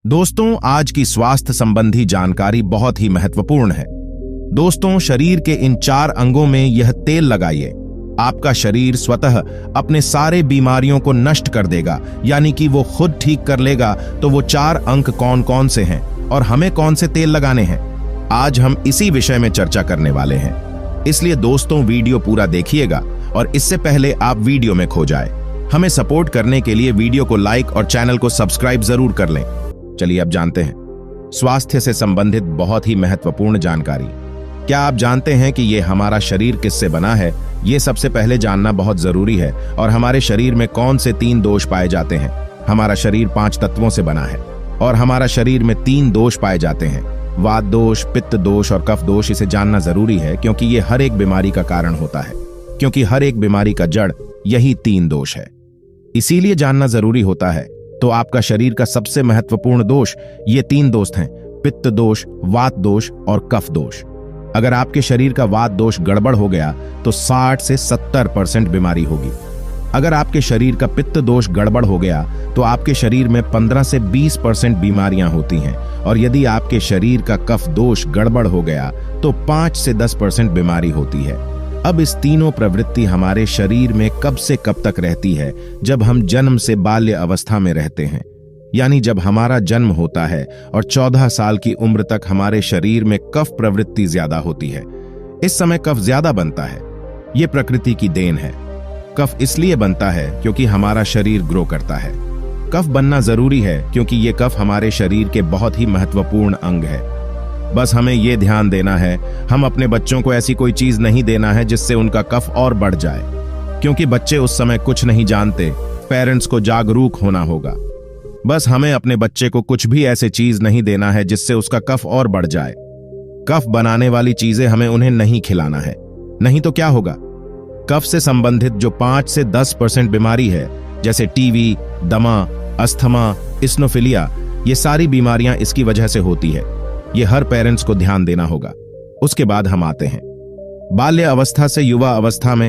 दोस्तों, आज की स्वास्थ्य संबंधी जानकारी बहुत ही महत्वपूर्ण है। दोस्तों, शरीर के इन 4 अंगों में यह तेल लगाइए। आपका शरीर स्वतः अपने सारे बीमारियों को नष्ट कर देगा, यानी कि वो खुद ठीक कर लेगा। तो वो 4 अंग कौन कौन से हैं और हमें कौन से तेल लगाने हैं, आज हम इसी विषय में चर्चा करने वाले हैं। इसलिए दोस्तों, वीडियो पूरा देखिएगा और इससे पहले आप वीडियो में खो जाए। हमें सपोर्ट करने के लिए वीडियो को लाइक और चैनल को सब्सक्राइब जरूर कर लें। चलिए अब जानते हैं स्वास्थ्य से संबंधित बहुत ही महत्वपूर्ण जानकारी। क्या आप जानते हैं कि ये हमारा शरीर किससे बना है? ये सबसे पहले जानना बहुत जरूरी है। और हमारे शरीर में कौन से 3 दोष पाए जाते हैं? हमारा शरीर 5 तत्वों से बना है और हमारा शरीर में 3 दोष पाए जाते हैं, वात दोष, पित्त दोष और कफ दोष। इसे जानना जरूरी है क्योंकि ये हर एक बीमारी का कारण होता है, क्योंकि हर एक बीमारी का जड़ यही 3 दोष है। इसीलिए जानना जरूरी होता है। तो आपका शरीर का सबसे महत्वपूर्ण दोष ये 3 दोष हैं, पित्त दोष, वात दोष और कफ दोष। अगर आपके शरीर का वात दोष गड़बड़ हो गया तो 60 से 70% बीमारी होगी। अगर आपके शरीर का पित्त दोष गड़बड़ हो गया तो आपके शरीर में 15 से 20% बीमारियां होती हैं। और यदि आपके शरीर का कफ दोष गड़बड़ हो गया तो 5 से 10% बीमारी होती है। अब इस तीनों प्रवृत्ति हमारे शरीर में कब से कब तक रहती है? जब हम जन्म से बाल्य अवस्था में रहते हैं, यानी जब हमारा जन्म होता है और 14 साल की उम्र तक हमारे शरीर में कफ प्रवृत्ति ज्यादा होती है। इस समय कफ ज्यादा बनता है। ये प्रकृति की देन है। कफ इसलिए बनता है क्योंकि हमारा शरीर ग्रो करता है। कफ बनना जरूरी है क्योंकि ये कफ हमारे शरीर के बहुत ही महत्वपूर्ण अंग है। बस हमें ये ध्यान देना है, हम अपने बच्चों को ऐसी कोई चीज नहीं देना है जिससे उनका कफ और बढ़ जाए, क्योंकि बच्चे उस समय कुछ नहीं जानते। पेरेंट्स को जागरूक होना होगा। बस हमें अपने बच्चे को कुछ भी ऐसे चीज नहीं देना है जिससे उसका कफ और बढ़ जाए। कफ बनाने वाली चीजें हमें उन्हें नहीं खिलाना है, नहीं तो क्या होगा? कफ से संबंधित जो 5 से 10% बीमारी है, जैसे टीबी, दमा, अस्थमा, इस्नोफिलिया, ये सारी बीमारियां इसकी वजह से होती है। ये हर पेरेंट्स को ध्यान देना होगा। उसके बाद हम आते हैं बाल्य अवस्था से युवा अवस्था में।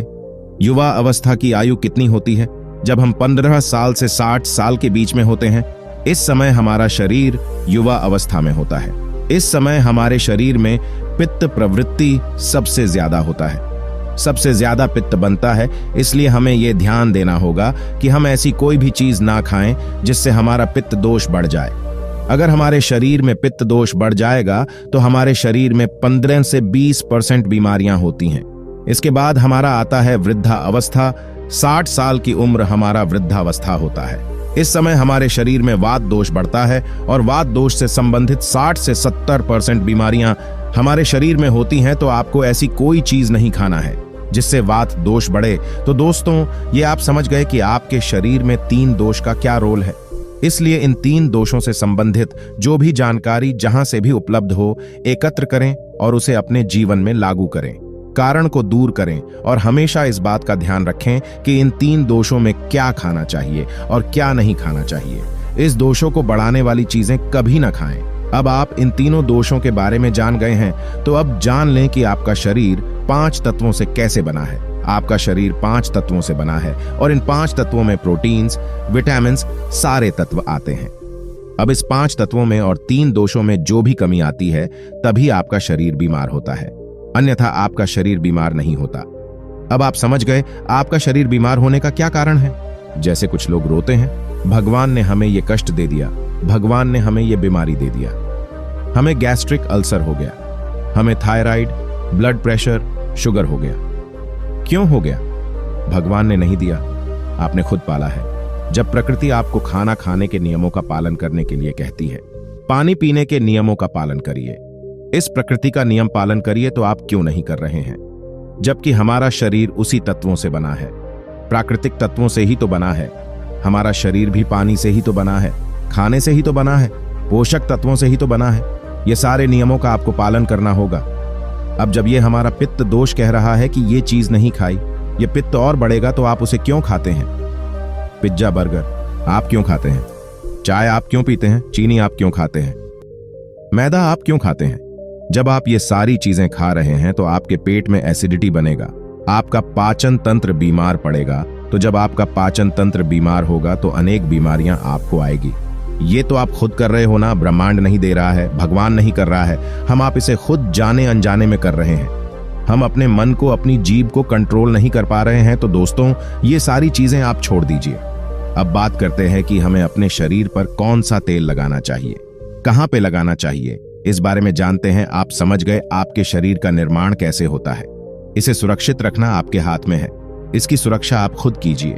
युवा अवस्था की आयु कितनी होती है? जब हम 15 साल से 60 साल के बीच में होते हैं। इस समय हमारा शरीर युवा अवस्था में होता है। इस समय हमारे शरीर में पित्त प्रवृत्ति सबसे ज्यादा होता है, सबसे ज्यादा पित्त बनता है। इसलिए हमें यह ध्यान देना होगा कि हम ऐसी कोई भी चीज ना खाएं जिससे हमारा पित्त दोष बढ़ जाए। अगर हमारे शरीर में पित्त दोष बढ़ जाएगा तो हमारे शरीर में 15 से 20% बीमारियां होती हैं। इसके बाद हमारा आता है वृद्धा अवस्था। 60 साल की उम्र हमारा वृद्धावस्था होता है। इस समय हमारे शरीर में वात दोष बढ़ता है और वात दोष से संबंधित 60 से 70% बीमारियां हमारे शरीर में होती हैं। तो आपको ऐसी कोई चीज नहीं खाना है जिससे वात दोष बढ़े। तो दोस्तों, ये आप समझ गए कि आपके शरीर में 3 दोष का क्या रोल है। इसलिए इन 3 दोषों से संबंधित जो भी जानकारी जहां से भी उपलब्ध हो, एकत्र करें और उसे अपने जीवन में लागू करें, कारण को दूर करें। और हमेशा इस बात का ध्यान रखें कि इन 3 दोषों में क्या खाना चाहिए और क्या नहीं खाना चाहिए। इस दोषों को बढ़ाने वाली चीजें कभी ना खाएं। अब आप इन तीनों दोषों के बारे में जान गए हैं, तो अब जान लें कि आपका शरीर 5 तत्वों से कैसे बना है। आपका शरीर 5 तत्वों से बना है और इन 5 तत्वों में प्रोटीन्स, विटामिन्स, सारे तत्व आते हैं। अब इस 5 तत्वों में और 3 दोषों में जो भी कमी आती है, तभी आपका शरीर बीमार होता है, अन्यथा आपका शरीर बीमार नहीं होता। अब आप समझ गए आपका शरीर बीमार होने का क्या कारण है। जैसे कुछ लोग रोते हैं, भगवान ने हमें ये कष्ट दे दिया, भगवान ने हमें ये बीमारी दे दिया, हमें गैस्ट्रिक अल्सर हो गया, हमें थायराइड, ब्लड प्रेशर, शुगर हो गया। क्यों हो गया? भगवान ने नहीं दिया, आपने खुद पाला है। जब प्रकृति आपको खाना खाने के नियमों का पालन करने के लिए कहती है, पानी पीने के नियमों का पालन करिए, इस प्रकृति का नियम पालन करिए, तो आप क्यों नहीं कर रहे हैं? जबकि हमारा शरीर उसी तत्वों से बना है, प्राकृतिक तत्वों से ही तो बना है। हमारा शरीर भी पानी से ही तो बना है, खाने से ही तो बना है, पोषक तत्वों से ही तो बना है। ये सारे नियमों का आपको पालन करना होगा। अब जब ये हमारा पित्त दोष कह रहा है कि ये चीज नहीं खाई, ये पित्त और बढ़ेगा, तो आप उसे क्यों खाते हैं? पिज्जा, बर्गर आप क्यों खाते हैं? चाय आप क्यों पीते हैं? चीनी आप क्यों खाते हैं? मैदा आप क्यों खाते हैं? जब आप ये सारी चीजें खा रहे हैं तो आपके पेट में एसिडिटी बनेगा, आपका पाचन तंत्र बीमार पड़ेगा। तो जब आपका पाचन तंत्र बीमार होगा तो अनेक बीमारियां आपको आएगी। ये तो आप खुद कर रहे हो ना, ब्रह्मांड नहीं दे रहा है, भगवान नहीं कर रहा है, हम आप इसे खुद जाने अनजाने में कर रहे हैं। हम अपने मन को, अपनी जीभ को कंट्रोल नहीं कर पा रहे हैं। तो दोस्तों, ये सारी चीजें आप छोड़ दीजिए। अब बात करते हैं कि हमें अपने शरीर पर कौन सा तेल लगाना चाहिए, कहां पे लगाना चाहिए। इस बारे में जानते हैं। आप समझ गए आपके शरीर का निर्माण कैसे होता है। इसे सुरक्षित रखना आपके हाथ में है। इसकी सुरक्षा आप खुद कीजिए।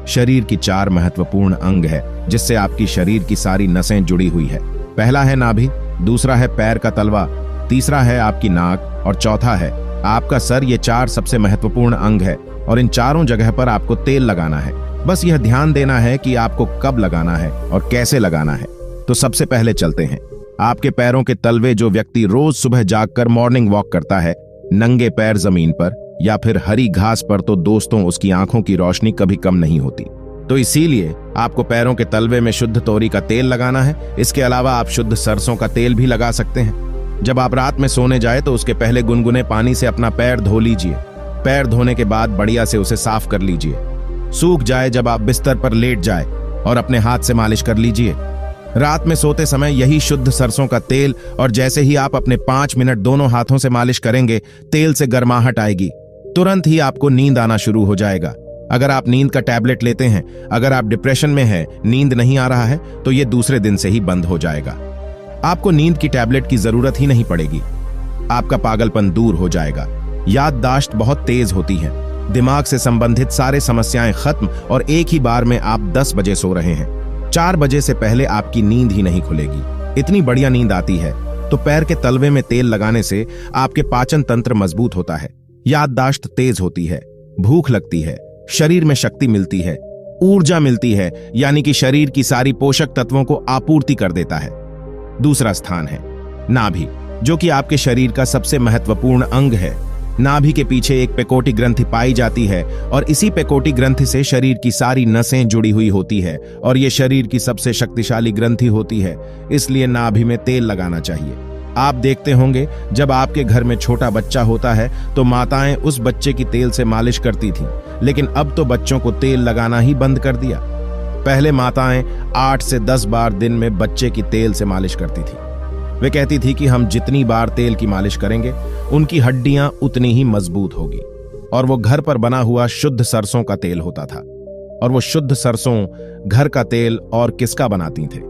शरीर की 4 महत्वपूर्ण अंग है जिससे आपकी शरीर की सारी नसें जुड़ी हुई है। पहला है नाभि, दूसरा है पैर का तलवा, तीसरा है आपकी नाक और चौथा है आपका सर। ये 4 सबसे महत्वपूर्ण अंग है और इन चारों जगह पर आपको तेल लगाना है। बस यह ध्यान देना है कि आपको कब लगाना है और कैसे लगाना है। तो सबसे पहले चलते हैं आपके पैरों के तलवे। जो व्यक्ति रोज सुबह जागकर मॉर्निंग वॉक करता है नंगे पैर जमीन पर या फिर हरी घास पर, तो दोस्तों उसकी आंखों की रोशनी कभी कम नहीं होती। तो इसीलिए आपको पैरों के तलवे में शुद्ध तोरी का तेल लगाना है। इसके अलावा आप शुद्ध सरसों का तेल भी लगा सकते हैं। जब आप रात में सोने जाए तो उसके पहले गुनगुने पानी से अपना पैर धो लीजिए। पैर धोने के बाद बढ़िया से उसे साफ कर लीजिए। सूख जाए जब आप बिस्तर पर लेट जाए और अपने हाथ से मालिश कर लीजिए। रात में सोते समय यही शुद्ध सरसों का तेल, और जैसे ही आप अपने 5 मिनट दोनों हाथों से मालिश करेंगे, तेल से गर्माहट आएगी। तुरंत ही आपको नींद आना शुरू हो जाएगा। अगर आप नींद का टैबलेट लेते हैं, अगर आप डिप्रेशन में हैं, नींद नहीं आ रहा है, तो ये दूसरे दिन से ही बंद हो जाएगा। आपको नींद की टैबलेट की जरूरत ही नहीं पड़ेगी। आपका पागलपन दूर हो जाएगा। याददाश्त बहुत तेज होती है। दिमाग से संबंधित सारे समस्याएं खत्म और एक ही बार में आप 10 बजे सो रहे हैं। 4 बजे से पहले आपकी नींद ही नहीं खुलेगी। इतनी बढ़िया नींद आती है। तो पैर के तलवे में तेल लगाने से आपके पाचन तंत्र मजबूत होता है, याददाश्त तेज होती है, भूख लगती है, शरीर में शक्ति मिलती है, ऊर्जा मिलती है, यानी कि शरीर की सारी पोषक तत्वों को आपूर्ति कर देता है। दूसरा स्थान है नाभि, जो कि आपके शरीर का सबसे महत्वपूर्ण अंग है। नाभि के पीछे एक पेकोटी ग्रंथि पाई जाती है और इसी पेकोटी ग्रंथि से शरीर की सारी नसें जुड़ी हुई होती है और ये शरीर की सबसे शक्तिशाली ग्रंथि होती है। इसलिए नाभि में तेल लगाना चाहिए। आप देखते होंगे जब आपके घर में छोटा बच्चा होता है तो माताएं उस बच्चे की तेल से मालिश करती थीं, लेकिन अब तो बच्चों को तेल लगाना ही बंद कर दिया। पहले माताएं 8 से 10 बार दिन में बच्चे की तेल से मालिश करती थी। वे कहती थी कि हम जितनी बार तेल की मालिश करेंगे उनकी हड्डियां उतनी ही मजबूत होगी। और वो घर पर बना हुआ शुद्ध सरसों का तेल होता था। और वो शुद्ध सरसों घर का तेल और किसका बनाती थे?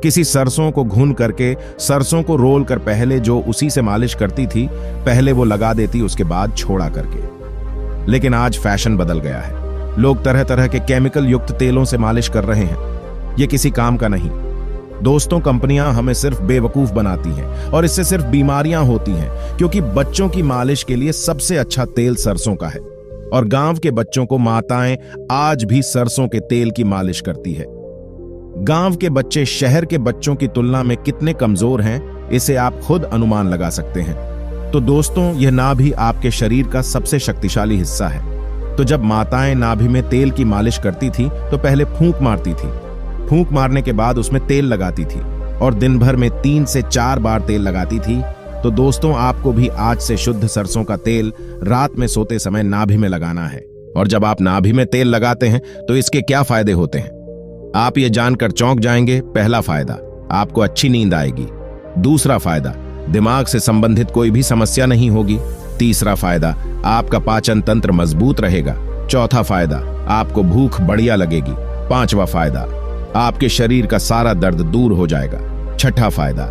किसी सरसों को भून करके, सरसों को रोल कर पहले जो उसी से मालिश करती थी, पहले वो लगा देती, उसके बाद छोड़ा करके। लेकिन आज फैशन बदल गया है। लोग तरह तरह के केमिकल युक्त तेलों से मालिश कर रहे हैं। ये किसी काम का नहीं। दोस्तों, कंपनियां हमें सिर्फ बेवकूफ बनाती हैं और इससे सिर्फ बीमारियां होती हैं, क्योंकि बच्चों की मालिश के लिए सबसे अच्छा तेल सरसों का है और गांव के बच्चों को माताएं आज भी सरसों के तेल की मालिश करती है। गांव के बच्चे शहर के बच्चों की तुलना में कितने कमजोर हैं, इसे आप खुद अनुमान लगा सकते हैं। तो दोस्तों, यह नाभि आपके शरीर का सबसे शक्तिशाली हिस्सा है। तो जब माताएं नाभि में तेल की मालिश करती थी तो पहले फूंक मारती थी। फूंक मारने के बाद उसमें तेल लगाती थी और दिन भर में 3 से 4 बार तेल लगाती थी। तो दोस्तों, आपको भी आज से शुद्ध सरसों का तेल रात में सोते समय नाभि में लगाना है। और जब आप नाभि में तेल लगाते हैं तो इसके क्या फायदे होते हैं, आप ये जानकर चौंक जाएंगे। पहला फायदा, आपको अच्छी नींद आएगी। दूसरा फायदा, दिमाग से संबंधित कोई भी समस्या नहीं होगी। तीसरा फायदा, आपका पाचन तंत्र मजबूत रहेगा। चौथा फायदा, आपको भूख बढ़िया लगेगी। पांचवा फायदा, आपके शरीर का सारा दर्द दूर हो जाएगा। छठा फायदा,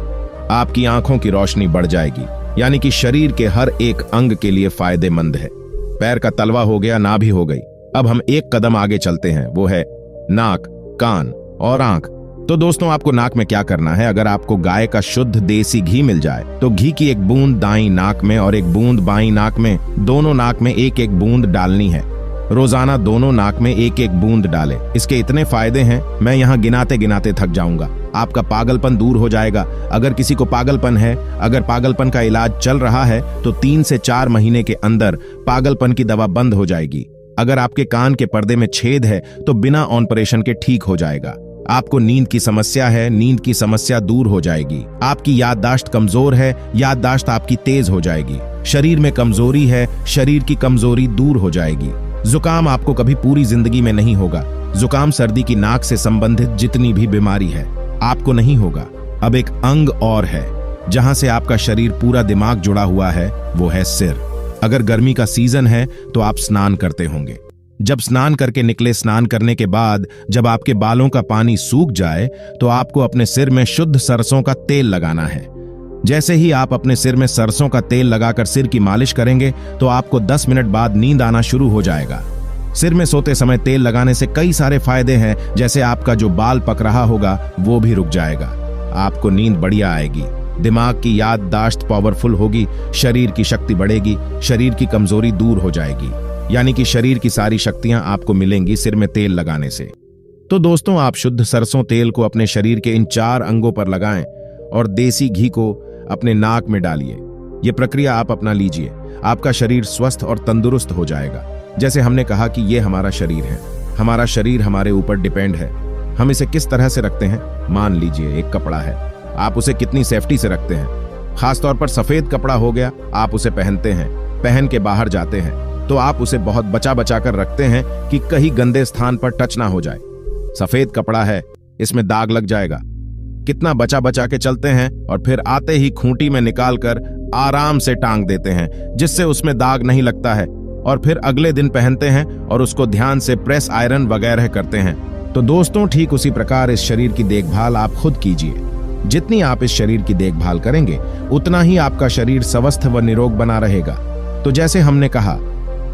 आपकी आंखों की रोशनी बढ़ जाएगी, यानी कि शरीर के हर एक अंग के लिए फायदेमंद है। पैर का तलवा हो गया, नाभि हो गई। अब हम एक कदम आगे चलते हैं, वो है नाक, कान और आंख। तो दोस्तों, आपको नाक में क्या करना है? अगर आपको गाय का शुद्ध देसी घी मिल जाए तो घी की एक बूंद दाईं नाक में और एक बूंद बाईं नाक में, दोनों नाक में एक एक बूंद डालनी है। रोजाना दोनों नाक में एक एक बूंद डालें। इसके इतने फायदे हैं, मैं यहाँ गिनाते गिनाते थक जाऊंगा। आपका पागलपन दूर हो जाएगा। अगर किसी को पागलपन है, अगर पागलपन का इलाज चल रहा है तो 3 से 4 महीने के अंदर पागलपन की दवा बंद हो जाएगी। अगर आपके कान के पर्दे में छेद है तो बिना ऑपरेशन के ठीक हो जाएगा। आपको नींद की समस्या है, नींद की समस्या दूर हो जाएगी। आपकी याददाश्त कमजोर है, याददाश्त आपकी तेज हो जाएगी। शरीर में कमजोरी है, शरीर की कमजोरी दूर हो जाएगी। जुकाम आपको कभी पूरी जिंदगी में नहीं होगा। जुकाम सर्दी की नाक से संबंधित जितनी भी बीमारी है आपको नहीं होगा। अब एक अंग और है जहां से आपका शरीर पूरा दिमाग जुड़ा हुआ है, वो है सिर। अगर गर्मी का सीजन है तो आप स्नान करते होंगे। जब स्नान करके निकले, स्नान करने के बाद जब आपके बालों का पानी सूख जाए तो आपको अपने सिर में शुद्ध सरसों का तेल लगाना है। जैसे ही आप अपने सिर में सरसों का तेल लगाकर सिर की मालिश करेंगे तो आपको 10 मिनट बाद नींद आना शुरू हो जाएगा। सिर में सोते समय तेल लगाने से कई सारे फायदे हैं, जैसे आपका जो बाल पक रहा होगा वो भी रुक जाएगा, आपको नींद बढ़िया आएगी, दिमाग की याददाश्त पावरफुल होगी, शरीर की शक्ति बढ़ेगी, शरीर की कमजोरी दूर हो जाएगी, यानी कि शरीर की सारी शक्तियां आपको मिलेंगी सिर में तेल लगाने से। तो दोस्तों, आप शुद्ध सरसों तेल को अपने शरीर के इन 4 अंगों पर लगाएं और देसी घी को अपने नाक में डालिए। यह प्रक्रिया आप अपना लीजिए, आपका शरीर स्वस्थ और तंदुरुस्त हो जाएगा। जैसे हमने कहा कि यह हमारा शरीर है, हमारा शरीर हमारे ऊपर डिपेंड है। हम इसे किस तरह से रखते हैं? मान लीजिए एक कपड़ा है, आप उसे कितनी सेफ्टी से रखते हैं। खासतौर पर सफेद कपड़ा हो गया, आप उसे पहनते हैं, पहन के बाहर जाते हैं तो आप उसे बहुत बचा बचा कर रखते हैं कि कहीं गंदे स्थान पर टच ना हो जाए। सफेद कपड़ा है, इसमें दाग लग जाएगा, कितना बचा बचा के चलते हैं और फिर आते ही खूंटी में निकालकर आराम से टांग देते हैं, जिससे उसमें दाग नहीं लगता है, और फिर अगले दिन पहनते हैं और उसको ध्यान से प्रेस आयरन वगैरह करते हैं। तो दोस्तों, ठीक उसी प्रकार इस शरीर की देखभाल आप खुद कीजिए। जितनी आप इस शरीर की देखभाल करेंगे उतना ही आपका शरीर स्वस्थ व निरोग बना रहेगा। तो जैसे हमने कहा,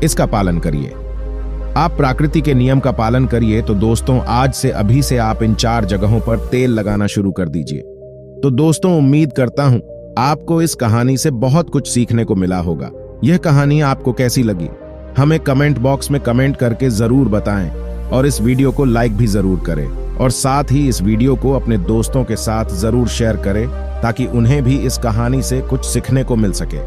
इसका पालन करिए, आप प्रकृति के नियम का पालन करिए। तो दोस्तों, आज से अभी से आप इन 4 जगहों पर तेल लगाना शुरू कर दीजिए। तो दोस्तों, उम्मीद करता हूं आपको इस कहानी से बहुत कुछ सीखने को मिला होगा। यह कहानी आपको कैसी लगी हमें कमेंट बॉक्स में कमेंट करके जरूर बताएं, और इस वीडियो को लाइक भी जरूर करें, और साथ ही इस वीडियो को अपने दोस्तों के साथ जरूर शेयर करें ताकि उन्हें भी इस कहानी से कुछ सीखने को मिल सके।